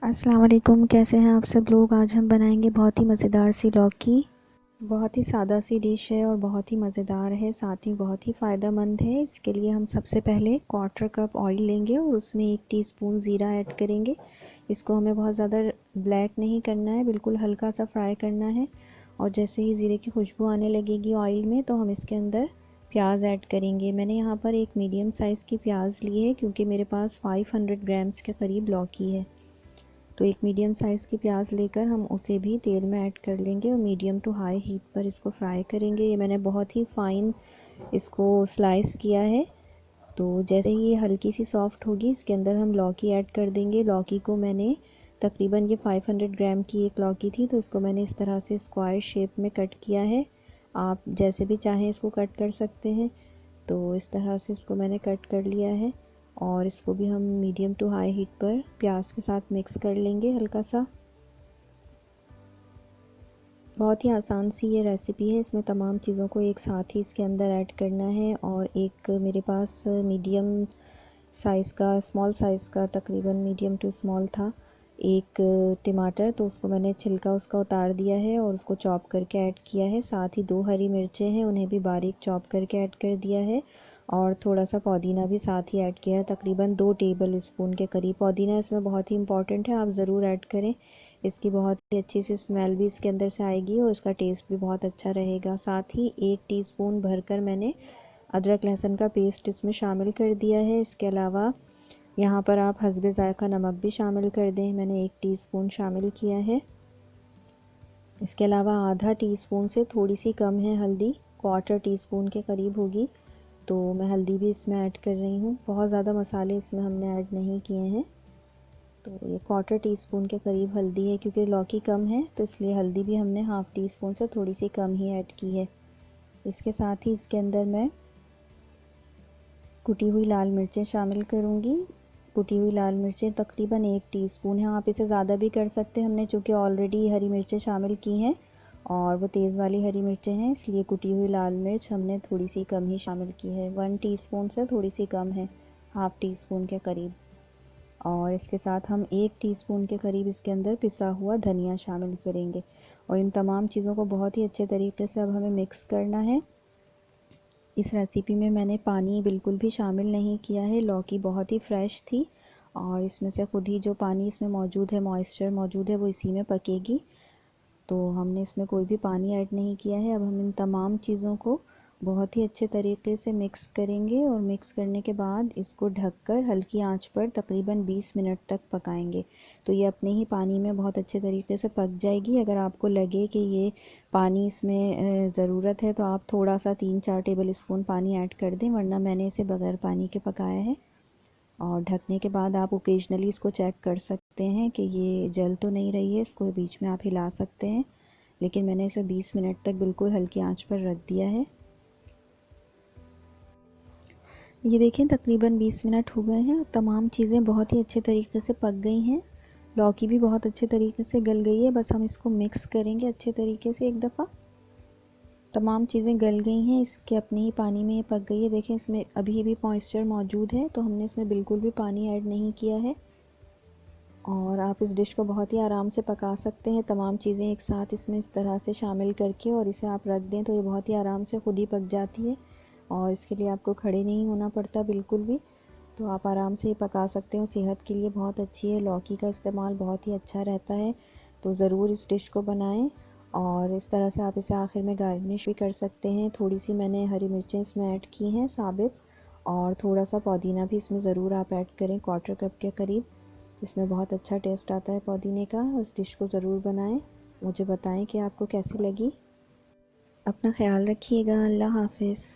अस्सलाम वालेकुम, कैसे हैं आप सब लोग। आज हम बनाएंगे बहुत ही मज़ेदार सी लौकी। बहुत ही सादा सी डिश है और बहुत ही मज़ेदार है, साथ ही बहुत ही फ़ायदेमंद है। इसके लिए हम सबसे पहले 1/4 कप ऑयल लेंगे और उसमें 1 टीस्पून ज़ीरा ऐड करेंगे। इसको हमें बहुत ज़्यादा ब्लैक नहीं करना है, बिल्कुल हल्का सा फ्राई करना है। और जैसे ही ज़ीरे की खुशबू आने लगेगी ऑयल में तो हम इसके अंदर प्याज ऐड करेंगे। मैंने यहाँ पर एक मीडियम साइज़ की प्याज ली है क्योंकि मेरे पास 500 ग्राम्स के करीब लौकी है। तो एक मीडियम साइज़ की प्याज लेकर हम उसे भी तेल में ऐड कर लेंगे और मीडियम टू हाई हीट पर इसको फ्राई करेंगे। ये मैंने बहुत ही फ़ाइन इसको स्लाइस किया है। तो जैसे ही ये हल्की सी सॉफ्ट होगी इसके अंदर हम लौकी ऐड कर देंगे। लौकी को मैंने तकरीबन ये 500 ग्राम की एक लौकी थी, तो इसको मैंने इस तरह से स्क्वायर शेप में कट किया है। आप जैसे भी चाहें इसको कट कर सकते हैं। तो इस तरह से इसको मैंने कट कर लिया है और इसको भी हम मीडियम टू हाई हीट पर प्याज के साथ मिक्स कर लेंगे हल्का सा। बहुत ही आसान सी ये रेसिपी है। इसमें तमाम चीज़ों को एक साथ ही इसके अंदर ऐड करना है। और एक मेरे पास मीडियम साइज़ का, स्मॉल साइज़ का, तकरीबन मीडियम टू स्मॉल था, एक टमाटर, तो उसको मैंने छिलका उसका उतार दिया है और उसको चॉप करके ऐड किया है। साथ ही 2 हरी मिर्चें हैं, उन्हें भी बारीक चॉप करके ऐड कर दिया है। और थोड़ा सा पुदीना भी साथ ही ऐड किया है, तकरीबन 2 टेबल स्पून के करीब। पुदीना इसमें बहुत ही इंपॉर्टेंट है, आप ज़रूर ऐड करें। इसकी बहुत ही अच्छी सी स्मेल भी इसके अंदर से आएगी और इसका टेस्ट भी बहुत अच्छा रहेगा। साथ ही 1 टीस्पून भरकर मैंने अदरक लहसुन का पेस्ट इसमें शामिल कर दिया है। इसके अलावा यहाँ पर आप हस्बे ज़ायक़ा नमक भी शामिल कर दें, मैंने 1 टीस्पून शामिल किया है। इसके अलावा आधा टीस्पून से थोड़ी सी कम है हल्दी, 1/4 टीस्पून के करीब होगी, तो मैं हल्दी भी इसमें ऐड कर रही हूँ। बहुत ज़्यादा मसाले इसमें हमने ऐड नहीं किए हैं। तो ये 1/4 टीस्पून के करीब हल्दी है, क्योंकि लौकी कम है तो इसलिए हल्दी भी हमने हाफ़ टीस्पून से थोड़ी सी कम ही ऐड की है। इसके साथ ही इसके अंदर मैं कुटी हुई लाल मिर्चें शामिल करूँगी। कुटी हुई लाल मिर्चें तकरीबन 1 टीस्पून है, आप इसे ज़्यादा भी कर सकते हैं। हमने चूँकि ऑलरेडी हरी मिर्चें शामिल की हैं और वो तेज़ वाली हरी मिर्चें हैं, इसलिए कुटी हुई लाल मिर्च हमने थोड़ी सी कम ही शामिल की है। 1 टीस्पून से थोड़ी सी कम है, हाफ़ टीस्पून के करीब। और इसके साथ हम 1 टीस्पून के करीब इसके अंदर पिसा हुआ धनिया शामिल करेंगे। और इन तमाम चीज़ों को बहुत ही अच्छे तरीके से अब हमें मिक्स करना है। इस रेसिपी में मैंने पानी बिल्कुल भी शामिल नहीं किया है, लौकी बहुत ही फ्रेश थी और इसमें से खुद ही जो पानी इसमें मौजूद है, मॉइस्चर मौजूद है, वो इसी में पकेगी। तो हमने इसमें कोई भी पानी ऐड नहीं किया है। अब हम इन तमाम चीज़ों को बहुत ही अच्छे तरीके से मिक्स करेंगे और मिक्स करने के बाद इसको ढककर हल्की आंच पर तकरीबन 20 मिनट तक पकाएंगे। तो ये अपने ही पानी में बहुत अच्छे तरीके से पक जाएगी। अगर आपको लगे कि ये पानी इसमें ज़रूरत है तो आप थोड़ा सा 3-4 टेबल स्पून पानी ऐड कर दें, वरना मैंने इसे बग़ैर पानी के पकाया है। और ढकने के बाद आप ओकेजनली इसको चेक कर सकते हैं कि ये जल तो नहीं रही है, इसको बीच में आप हिला सकते हैं। लेकिन मैंने इसे 20 मिनट तक बिल्कुल हल्की आंच पर रख दिया है। ये देखें तकरीबन 20 मिनट हो गए हैं, तमाम चीज़ें बहुत ही अच्छे तरीके से पक गई हैं। लौकी भी बहुत अच्छे तरीके से गल गई है। बस हम इसको मिक्स करेंगे अच्छे तरीके से एक दफ़ा। तमाम चीज़ें गल गई हैं, इसके अपने ही पानी में ये पक गई है। देखें इसमें अभी भी मॉइस्चर मौजूद है, तो हमने इसमें बिल्कुल भी पानी ऐड नहीं किया है। और आप इस डिश को बहुत ही आराम से पका सकते हैं, तमाम चीज़ें एक साथ इसमें इस तरह से शामिल करके, और इसे आप रख दें तो ये बहुत ही आराम से खुद ही पक जाती है और इसके लिए आपको खड़े नहीं होना पड़ता बिल्कुल भी। तो आप आराम से ये पका सकते हो, सेहत के लिए बहुत अच्छी है। लौकी का इस्तेमाल बहुत ही अच्छा रहता है, तो ज़रूर इस डिश को बनाएं। और इस तरह से आप इसे आखिर में गार्निश भी कर सकते हैं। थोड़ी सी मैंने हरी मिर्चें इसमें ऐड की हैं साबित, और थोड़ा सा पुदीना भी इसमें ज़रूर आप ऐड करें, 1/4 कप के करीब। इसमें बहुत अच्छा टेस्ट आता है पुदीने का। इस डिश को ज़रूर बनाएं, मुझे बताएं कि आपको कैसी लगी। अपना ख्याल रखिएगा। अल्लाह हाफ़िज़।